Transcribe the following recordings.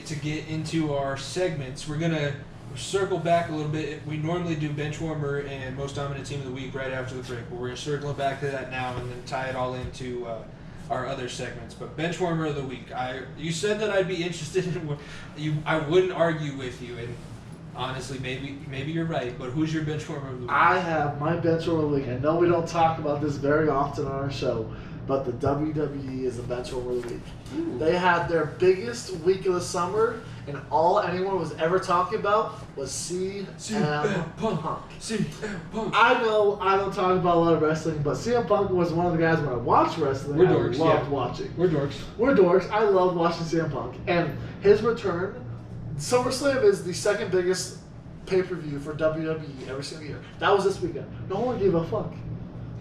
to get into our segments. We're gonna circle back a little bit. We normally do Benchwarmer and Most Dominant Team of the Week right after the break, but we're gonna circle back to that now and then tie it all into our other segments. But Benchwarmer of the Week. You said that I'd be interested in you. I wouldn't argue with you, and honestly, maybe you're right. But who's your Benchwarmer of the Week? I have my Benchwarmer of the Week. I know we don't talk about this very often on our show, but the WWE is the Benchwarmer of the Week. Ooh. They had their biggest week of the summer, and all anyone was ever talking about was CM Punk. CM Punk. I know I don't talk about a lot of wrestling, but CM Punk was one of the guys when I watched wrestling We're I dorks, loved yeah. watching. We're dorks. We're dorks. I love watching CM Punk. And his return, SummerSlam is the second biggest pay-per-view for WWE every single year. That was this weekend. No one gave a fuck.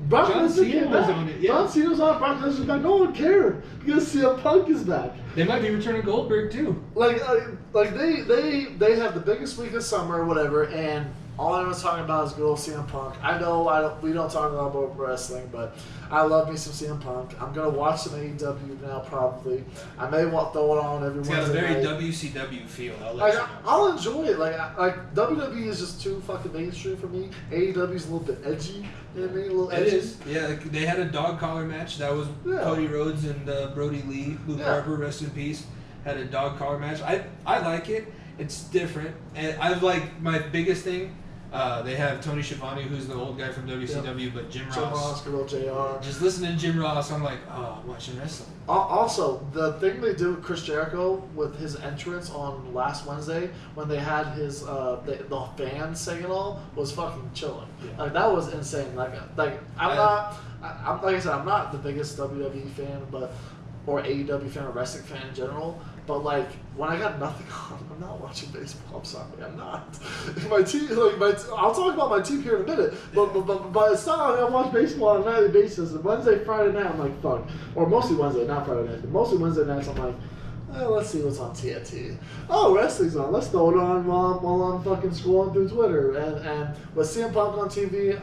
Brock John Lesnar Cena came was back. on it, yeah. John Cena was on. Brock Lesnar was back. No one cared because CM Punk is back. They might be returning Goldberg too. Like they have the biggest week of summer or whatever, and all I was talking about is good old CM Punk. I know we don't talk a lot about wrestling, but I love me some CM Punk. I'm gonna watch some AEW now probably. I may want to throw it on every It's got a Wednesday very night. WCW feel. I'll let you know. I'll enjoy it. Like WWE is just too fucking mainstream for me. AEW is a little bit edgy. You know what I mean? A little edgy. It is. Yeah, like, they had a dog collar match. That was Cody Rhodes and Brody Lee. Luke Harper, rest in peace, had a dog collar match. I like it. It's different. And I like my biggest thing. They have Tony Schiavone, who's the old guy from WCW, but Jim Ross. good old JR. Just listening to Jim Ross, I'm like, oh, I'm watching wrestling. Also, the thing they did with Chris Jericho with his entrance on last Wednesday when they had his the fans sing it all was fucking chilling. Yeah. Like that was insane. Like I'm like I said, I'm not the biggest WWE fan, or AEW fan or wrestling fan in general. But like when I got nothing on, I'm not watching baseball. I'm sorry, I'm not. My team, I'll talk about my team here in a minute. But it's not like I watch baseball on a nightly basis. And Wednesday, Friday night, I'm like fuck. Or mostly Wednesday, not Friday nights, but mostly Wednesday nights. I'm like, let's see what's on TNT. Oh, wrestling's on. Let's throw it on while I'm fucking scrolling through Twitter. And with CM Punk on TV,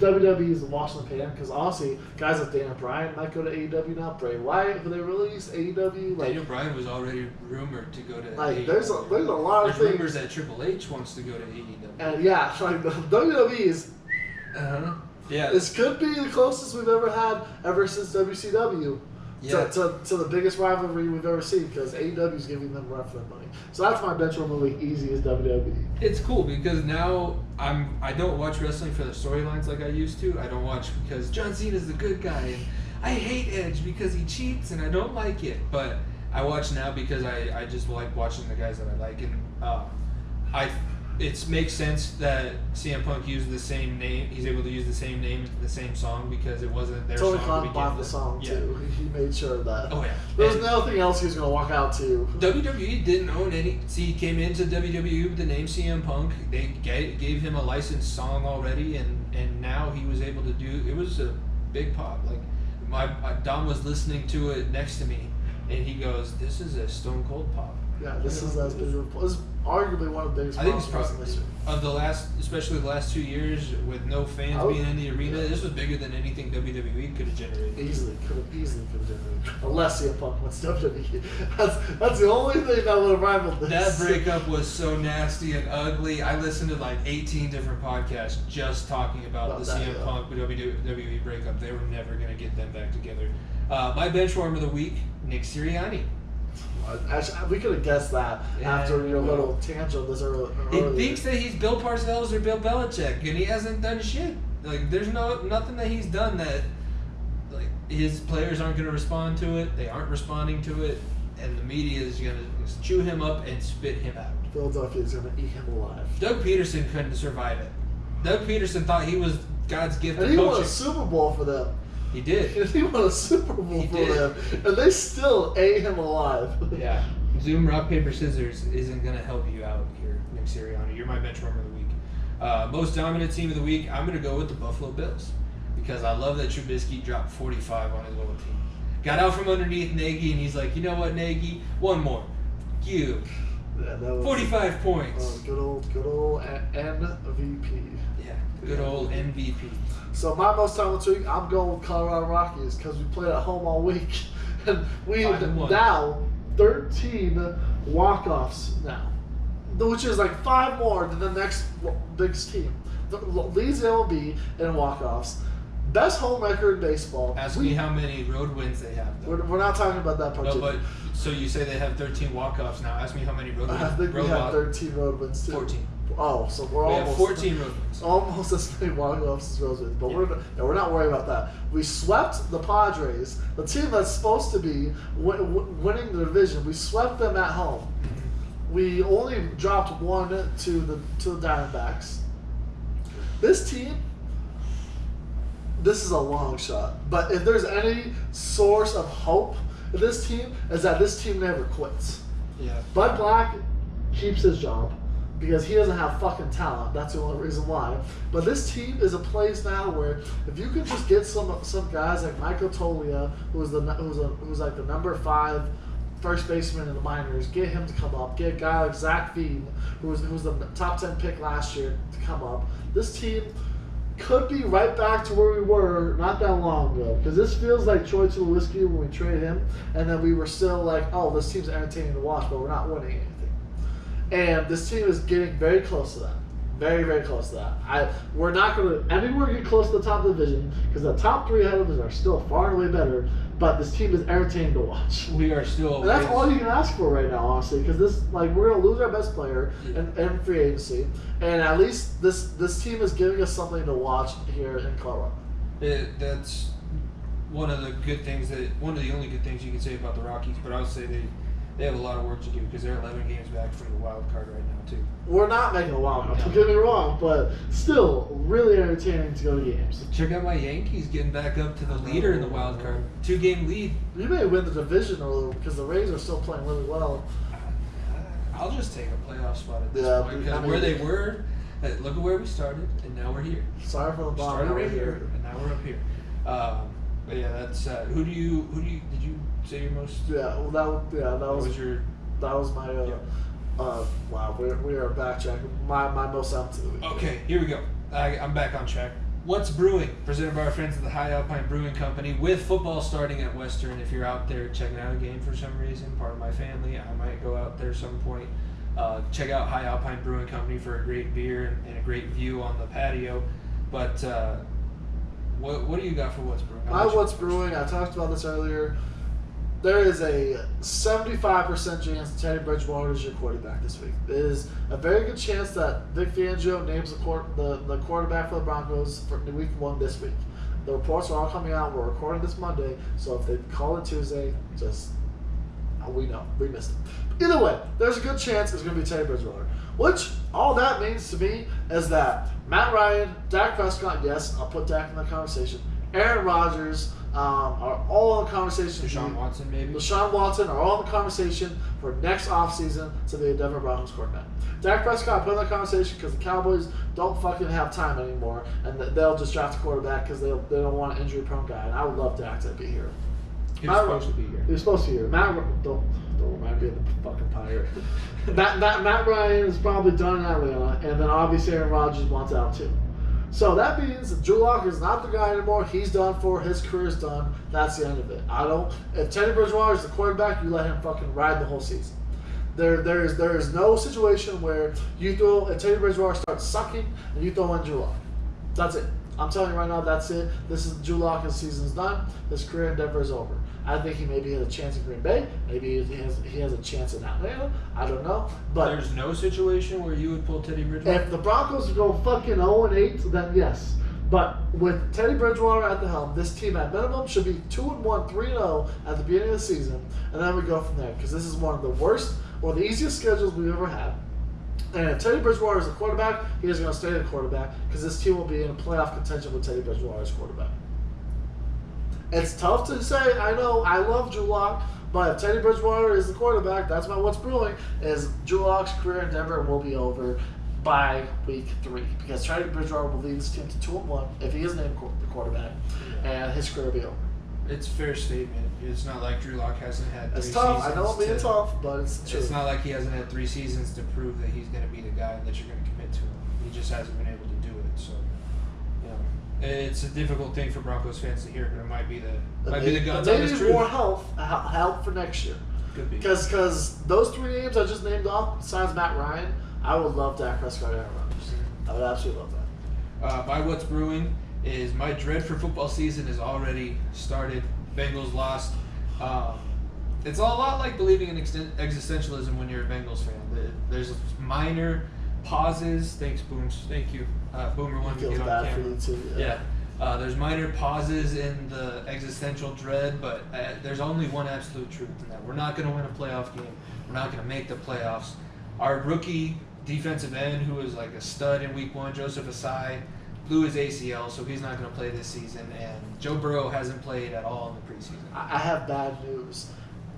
WWE is watching the pan because honestly, guys like Daniel Bryan might go to AEW now. Bray Wyatt, who they released AEW. Daniel Bryan was already rumored to go to AEW. There's a lot of things. Rumors that Triple H wants to go to AEW. And yeah, like the WWE is. Yeah. This could be the closest we've ever had ever since WCW. Yeah. To the biggest rivalry we've ever seen because AEW is giving them run for their money. So that's my Benchwarmer of the Week, easy as WWE. It's cool because now I don't watch wrestling for the storylines like I used to. I don't watch because John Cena's the good guy and I hate Edge because he cheats and I don't like it. But I watch now because I just like watching the guys that I like, and it makes sense that CM Punk used the same name. He's able to use the same name in the same song because it wasn't their Tony song. Khan bought the song too. He made sure of that. Oh yeah. There was nothing else he was going to walk out to. WWE didn't own any. See, he came into WWE with the name CM Punk. They gave him a licensed song already, and now he was able to do. It was a big pop. Like Dom was listening to it next to me, and he goes, "This is a Stone Cold pop." Yeah, this is as big of a. This is arguably one of the biggest. I think it's pops in probably history. of the last, especially the last 2 years with no fans being in the arena. This was bigger than anything WWE could have generated. Easily could have generated. Unless CM Punk went to WWE. That's the only thing that would have rivaled this. That breakup was so nasty and ugly. I listened to like 18 different podcasts just talking about the CM Punk WWE breakup. They were never going to get them back together. My Benchwarmer of the Week, Nick Sirianni. Actually, we could have guessed that after your little tangent this earlier. He thinks that he's Bill Parcells or Bill Belichick, and he hasn't done shit. Like, there's nothing that he's done that, like, his players aren't going to respond to it. They aren't responding to it, and the media is going to chew him up and spit him out. Philadelphia is going to eat him alive. Doug Peterson couldn't survive it. Doug Peterson thought he was God's gift to coaching. And he won a Super Bowl for them. He did. And he won a Super Bowl for them. And they still ate him alive. Yeah. Zoom, rock, paper, scissors isn't going to help you out here, Nick Sirianni. You're my Benchwarmer of the week. Most dominant team of the week, I'm going to go with the Buffalo Bills. Because I love that Trubisky dropped 45 on his little team. Got out from underneath Nagy, and he's like, you know what, Nagy? One more. You. Yeah, that was 45 points. Good old MVP. Yeah, good old MVP. So my most talented week, I'm going with Colorado Rockies because we played at home all week, and we now 13 walk-offs now, which is like 5 more than the next biggest team. Leads the MLB in walk-offs. Best home record in baseball. Ask me how many road wins they have. We're not talking about that part. No, but so you say they have 13 walk-offs now. Ask me how many road wins. I think we have 13 road wins too. 14. Oh, so we have 14 road wins. Almost as many walk-offs as road wins, but we're not worried about that. We swept the Padres, the team that's supposed to be winning the division. We swept them at home. We only dropped 1 to the Diamondbacks. This team. This is a long shot, but if there's any source of hope in this team, is that this team never quits. Yeah. Bud Black keeps his job because he doesn't have fucking talent. That's the only reason why. But this team is a place now where if you could just get some guys like Michael Toglia, who's like the number 5 first baseman in the minors, get him to come up. Get a guy like Zach Veen, who was the top 10 pick last year, to come up. This team could be right back to where we were not that long ago, because this feels like Troy Tulowitzki when we traded him, and then we were still like, oh, this team's entertaining to watch, but we're not winning anything. And this team is getting very close to that. Very, very close to that. We're not going to anywhere get close to the top of the division, because the top 3 ahead of us are still far and away better, but this team is entertaining to watch. We are still. And that's all you can ask for right now, honestly, because we're going to lose our best player in free agency, and at least this team is giving us something to watch here in Colorado. That's one of the only good things you can say about the Rockies, but I would say they have a lot of work to do because they're 11 games back from the wild card right now too. We're not making a wild card, don't get me wrong, but still really entertaining to go to games. Check out my Yankees getting back up to the leader in the wild card. 2-game lead. You may win the division because the Rays are still playing really well. I'll just take a playoff spot at this point because where they were, look at where we started, and now we're here. Sorry for the bottom. Started right here, and now we're up here. But yeah, that's who do you did you say your most? Yeah, well that was my wow, we are backtracking. My most up to the week. Okay, here we go. I'm back on track. What's Brewing? Presented by our friends at the High Alpine Brewing Company. With football starting at Western, if you're out there checking out a game for some reason, part of my family, I might go out there some point. Check out High Alpine Brewing Company for a great beer and a great view on the patio. But what do you got for What's Brewing? My What's Brewing, I talked about this earlier. There is a 75% chance Teddy Bridgewater is your quarterback this week. There is a very good chance that Vic Fangio names the quarterback for the Broncos for week 1 this week. The reports are all coming out. We're recording this Monday, so if they call it Tuesday, we know. We missed it. Either way, there's a good chance it's going to be Teddy Bridgewater. Which, all that means to me is that Matt Ryan, Dak Prescott, yes, I'll put Dak in the conversation, Aaron Rodgers are all in the conversation. Deshaun Watson, maybe? Deshaun Watson are all in the conversation for next offseason to be a Denver Broncos quarterback. Dak Prescott put in the conversation because the Cowboys don't fucking have time anymore, and they'll just draft a quarterback because they don't want an injury-prone guy, and I would love Dak to be here. He was supposed to be here. He was supposed to be here. Don't remind me of the fucking pirate. Matt Ryan is probably done in Atlanta, and then obviously Aaron Rodgers wants out too. So that means that Drew Lock is not the guy anymore. He's done for. His career's done. That's the end of it. If Teddy Bridgewater is the quarterback, you let him fucking ride the whole season. There is no situation where if Teddy Bridgewater starts sucking and you throw in Drew Lock. That's it. I'm telling you right now, that's it. This is Drew Lock. His season's done. His career in Denver is over. I think he maybe has a chance in Green Bay. Maybe he has a chance in Atlanta. I don't know. But there's no situation where you would pull Teddy Bridgewater? If the Broncos go fucking 0-8, then yes. But with Teddy Bridgewater at the helm, this team at minimum should be 2-1, 3-0 at the beginning of the season. And then we go from there. Because this is one of the worst or the easiest schedules we've ever had. And if Teddy Bridgewater is the quarterback, he is going to stay the quarterback because this team will be in a playoff contention with Teddy Bridgewater as quarterback. It's tough to say. I know. I love Drew Lock, but if Teddy Bridgewater is the quarterback, that's my What's Brewing, is Drew Lock's career in Denver will be over by week 3 because Teddy Bridgewater will lead this team to 2-1 if he is named the quarterback, and his career will be over. It's a fair statement. It's not like Drew Lock hasn't had 3 seasons. It's tough. I know it's being tough, but it's true. It's not like he hasn't had 3 seasons to prove that he's going to be the guy that you're going to commit to him. He just hasn't been able to do it. So, it's a difficult thing for Broncos fans to hear, but it might be the gun. They need more help for next year. Could be. Because those 3 names I just named off, besides Matt Ryan, I would love Dak Prescott and Aaron Rodgers. I would absolutely love that. My what's brewing is my dread for football season has already started. Bengals lost. It's a lot like believing in existentialism when you're a Bengals fan. There's minor pauses. Thanks, Booms. Thank you. Boomer wanted to get on bad camera. for you too. Yeah. There's minor pauses in the existential dread, but there's only one absolute truth in that. We're not going to win a playoff game. We're not going to make the playoffs. Our rookie defensive end, who was like a stud in week 1, Joseph Asai, blew his ACL, so he's not going to play this season. And Joe Burrow hasn't played at all in the preseason. I have bad news.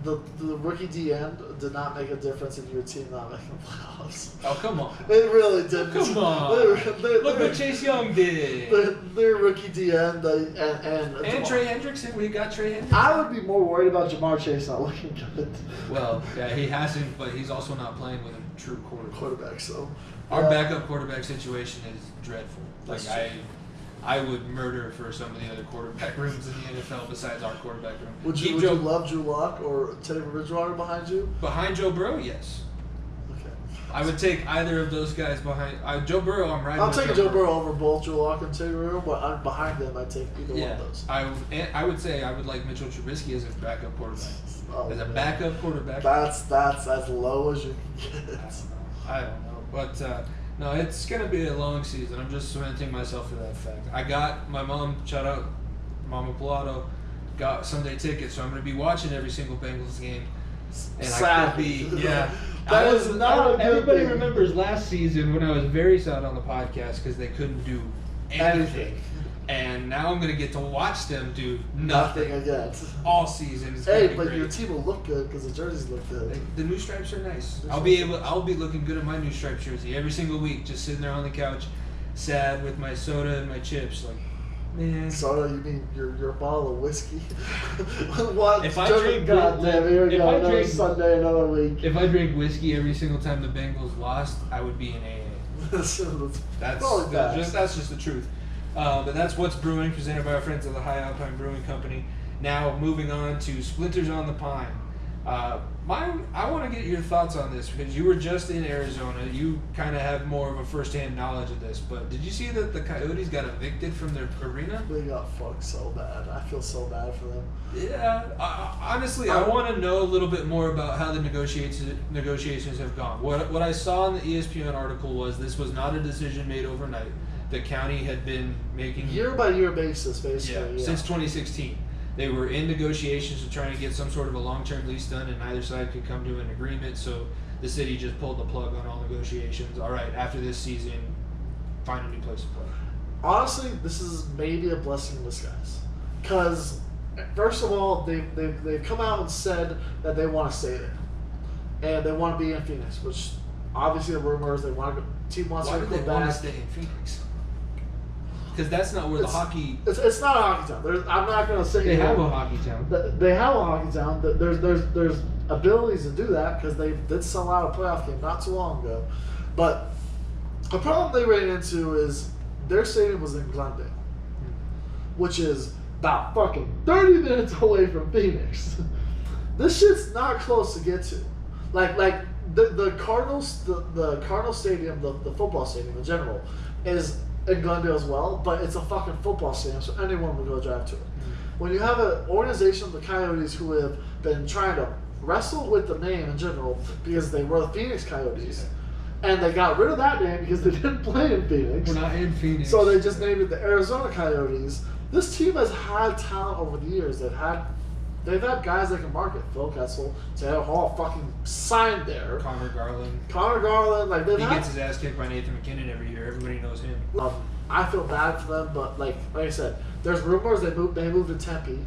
The rookie DN did not make a difference in your team not making the playoffs. Oh, come on. It really didn't. Come on. Look what Chase Young did. Their rookie DN and Trey Hendrickson. We got Trey Hendrickson. I would be more worried about Jamar Chase not looking good. Well, yeah, he hasn't, but he's also not playing with a true quarterback. So our backup quarterback situation is dreadful. Like I would murder for some of the other quarterback rooms in the NFL besides our quarterback room. Would you love Drew Lock or Teddy Bridgewater behind you? Behind Joe Burrow, yes. Okay. I would take either of those guys behind Joe Burrow. I'm riding. I'll take Joe Burrow over both Drew Lock and Teddy Bridgewater, but I'm behind them. I'd take either one of those. I would say I would like Mitchell Trubisky as a backup quarterback. Backup quarterback. That's as low as you can get. I don't know, but. No, it's going to be a long season. I'm just cementing myself to that fact. I got my mom, shout out Mama Pilato, got Sunday tickets, so I'm going to be watching every single Bengals game. And I could be, yeah. Everybody remembers last season when I was very sad on the podcast because they couldn't do anything. And now I'm going to get to watch them do nothing again all season. It's hey, but your team will look good because the jerseys look good. The new stripes are nice. I'll be looking good in my new stripes jersey every single week, just sitting there on the couch, sad with my soda and my chips. Like, man. Soda? You mean your bottle of whiskey? What? If I drink, Sunday, another week. If I drink whiskey every single time the Bengals lost, I would be in AA. That's just the truth. But that's what's brewing, presented by our friends at the High Alpine Brewing Company. Now moving on to Splinters on the Pine. I want to get your thoughts on this because you were just in Arizona. You kind of have more of a first-hand knowledge of this. But did you see that the Coyotes got evicted from their arena? They got fucked so bad. I feel so bad for them. Yeah. Honestly, I want to know a little bit more about how the negotiations have gone. What I saw in the ESPN article was this was not a decision made overnight. The county had been making year-by-year basis, basically. Yeah. Since 2016. They were in negotiations to try to get some sort of a long-term lease done, and neither side could come to an agreement, so the city just pulled the plug on all negotiations. All right, after this season, find a new place to play. Honestly, this is maybe a blessing in disguise. Because, first of all, they've come out and said that they want to stay there. And they want to be in Phoenix, which obviously the rumors, they want to team wants Why to do go they back. want to stay in Phoenix? Because that's not where the hockey. It's not a hockey town. I'm not going to say they have a hockey town. They have a hockey town. There's abilities to do that because they did sell out a playoff game not too long ago. But the problem they ran into is their stadium was in Glendale, which is about fucking 30 minutes away from Phoenix. This shit's not close to get to. Like the Cardinals, the Cardinal Stadium, the football stadium in general, is in Glendale as well, but it's a fucking football stadium, so anyone would go drive to it. When you have an organization, the Coyotes, who have been trying to wrestle with the name in general because they were the Phoenix Coyotes, and they got rid of that name because they didn't play in Phoenix. We're not in Phoenix. So they just named it the Arizona Coyotes. This team has had talent over the years. They've had guys they can market. Phil Kessel, Taylor Hall, fucking signed there. Connor Garland, like he gets his ass kicked by Nathan McKinnon every year. Everybody knows him. I feel bad for them, but like I said, there's rumors they moved to Tempe,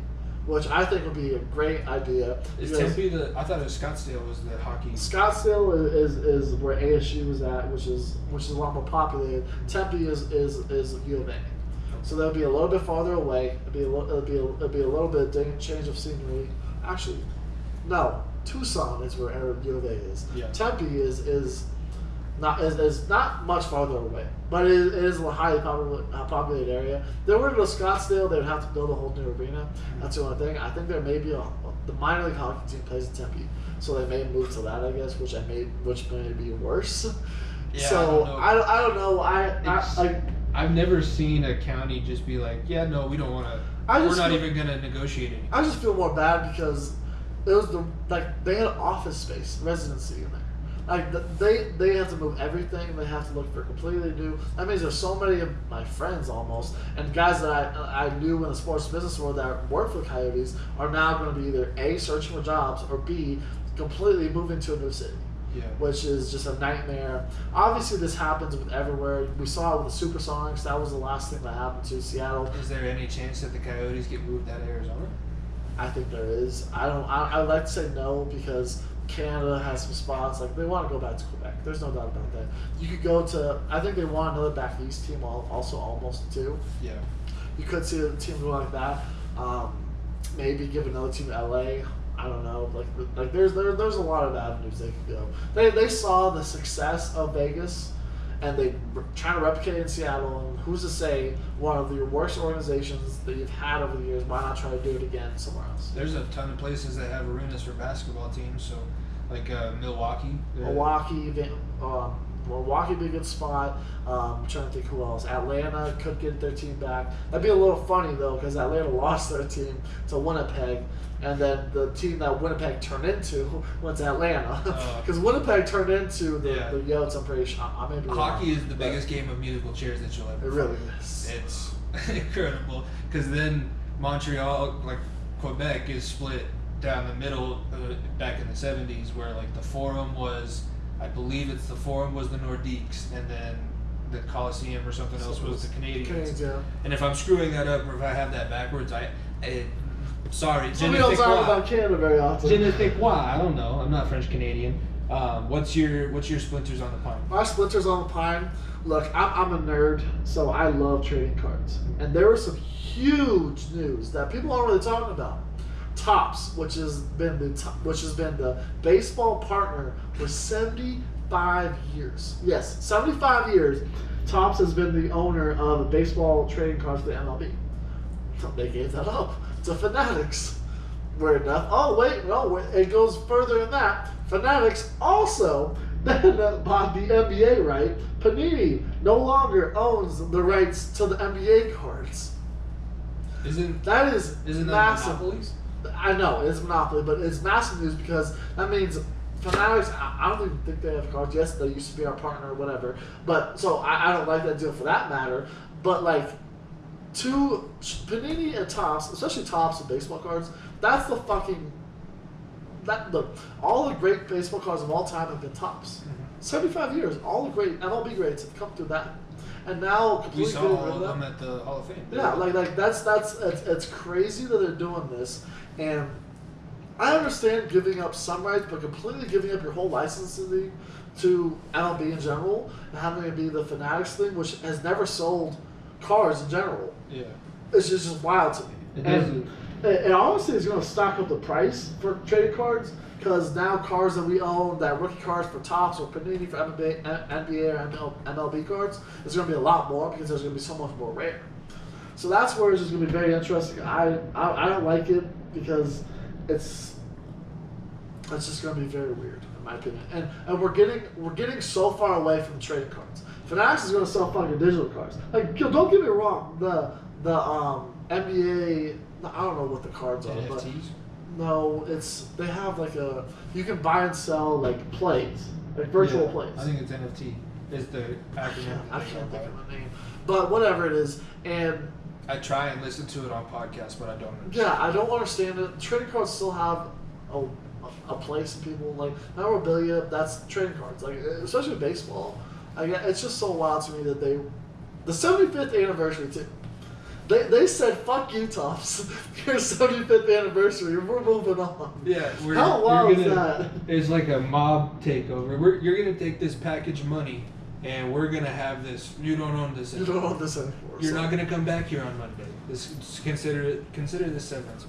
which I think would be a great idea. Is Tempe I thought it was Scottsdale was the hockey. Scottsdale is where ASU is at, which is a lot more populated. Tempe is U of A. So they'll be a little bit farther away. It'll be a little bit of change of scenery. Actually, no. Tucson is where U of A is. Yeah. Tempe is not much farther away, but it is a highly populated area. If they were to go to Scottsdale, they would have to build a whole new arena. That's the only thing. I think there may be the minor league hockey team plays in Tempe, so they may move to that, I guess, which may be worse. Yeah, so I don't know. I've never seen a county just be like, yeah, no, we don't want to. We're not even gonna negotiate anything. I just feel more bad because it was they had office space, residency in there. Like they have to move everything. They have to look for completely new. That means there's so many of my friends almost and guys that I knew in the sports business world that work for the Coyotes are now going to be either A, searching for jobs, or B, completely moving to a new city. Yeah. Which is just a nightmare. Obviously, this happens with everywhere. We saw it with the Supersonics. That was the last thing that happened to Seattle. Is there any chance that the Coyotes get moved out of Arizona? I think there is. I would like to say no because Canada has some spots. Like, they want to go back to Quebec. There's no doubt about that. You could go to, I think they want another back east team also almost too. Yeah. You could see a team go like that. Maybe give another team to LA. I don't know. Like there's a lot of avenues they could go. They saw the success of Vegas, and they were trying to replicate it in Seattle. And who's to say one of your worst organizations that you've had over the years, why not try to do it again somewhere else? There's a ton of places that have arenas for basketball teams. So, like Milwaukee. Milwaukee would be a good spot. I'm trying to think who else. Atlanta could get their team back. That'd be a little funny though, because Atlanta lost their team to Winnipeg, and then the team that Winnipeg turned into went to Atlanta. Because Winnipeg turned into the Yotes. I'm pretty sure. Hockey is the biggest game of musical chairs that you'll ever. It really is. It's incredible because then Montreal, like Quebec, is split down the middle back in the 70s, where like the Forum was. I believe the Forum was the Nordiques, and then the Coliseum or something else was the Canadians. Yeah. And if I'm screwing that up, or if I have that backwards, sorry. We don't talk about Canada very often. Je ne sais quoi. I don't know. I'm not French Canadian. What's your Splinters on the Pine? My Splinters on the Pine. Look, I'm a nerd, so I love trading cards, and there was some huge news that people aren't really talking about. Topps, which has been the baseball partner for 75 years. Yes, 75 years. Topps has been the owner of baseball trading cards for the MLB. They gave that up to Fanatics. Weird enough. Oh wait, no, it goes further than that. Fanatics also then bought the NBA right. Panini no longer owns the rights to the NBA cards. Isn't that massive? Monopolies? I know, it's Monopoly, but it's massive news because that means Fanatics, I don't even think they have cards. Yes, they used to be our partner or whatever. But, so I don't like that deal for that matter. But, like, Panini and Topps, especially Topps and baseball cards, that's the fucking, look, all the great baseball cards of all time have been Topps. Mm-hmm. 75 years, all the great MLB greats have come through that. And now completely we saw all of them at the Hall of Fame. Yeah, like that's it's crazy that they're doing this, and I understand giving up some rights, but completely giving up your whole licensing to MLB in general and having it be the Fanatics thing, which has never sold cars in general. Yeah, it's just wild to me. And honestly, it's going to stock up the price for trading cards. Because now cars that we own, that rookie cards for Topps or Panini for NBA or MLB cards, is going to be a lot more because there's going to be so much more rare. So that's where it's just going to be very interesting. I don't like it because it's just going to be very weird in my opinion. And we're getting so far away from trading cards. Fanatics is going to sell fucking digital cards. Like, don't get me wrong, the NBA, I don't know what the cards are, but. No, they have like you can buy and sell like plays, like virtual plays. I think it's NFT. Is the acronym. I can't think of the name, but whatever it is, and I try and listen to it on podcasts, but I don't understand. Yeah, I don't understand it. Trading cards still have a place in people like memorabilia. That's trading cards, like especially baseball. It's just so wild to me that the 75th anniversary too. They said, fuck you, Topps. Your 75th anniversary. We're moving on. Yeah. How wild is that? It's like a mob takeover. You're going to take this package of money, and we're going to have this. You don't own this anymore. You don't own this anymore. You're not going to come back here on Monday. Consider this severance.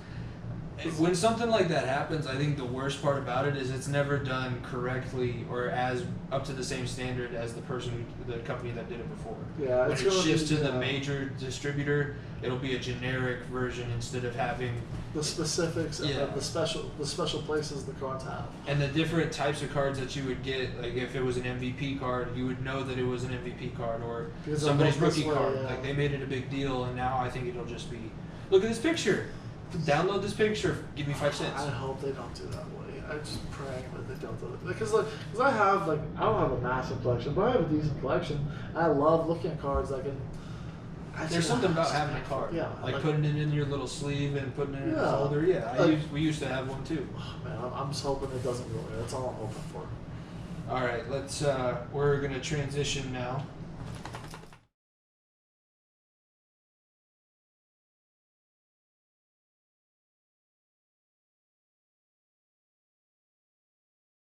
When something like that happens, I think the worst part about it is it's never done correctly or as up to the same standard as the company that did it before. Yeah, when it's it gonna shifts be, to the major distributor, it'll be a generic version instead of having the specifics and Yeah. the special places the cards have. and the different types of cards that you would get. Like if it was an MVP card, you would know that it was an MVP card or Because it somebody's looked this rookie way, card. yeah. Like they made it a big deal, and now I think it'll just be, look at this picture. Download this picture. Give me 5 cents. I hope they don't do that way. I'm just praying that they don't do it because I have I don't have a massive collection, but I have a decent collection. I love looking at cards. There's something about having a card, Yeah, like putting it in your little sleeve and putting it in a Yeah. folder. Yeah, Like- we used to have one too. Oh, man, I'm just hoping it doesn't go there. That's all I'm hoping for. All right, let's. We're gonna transition now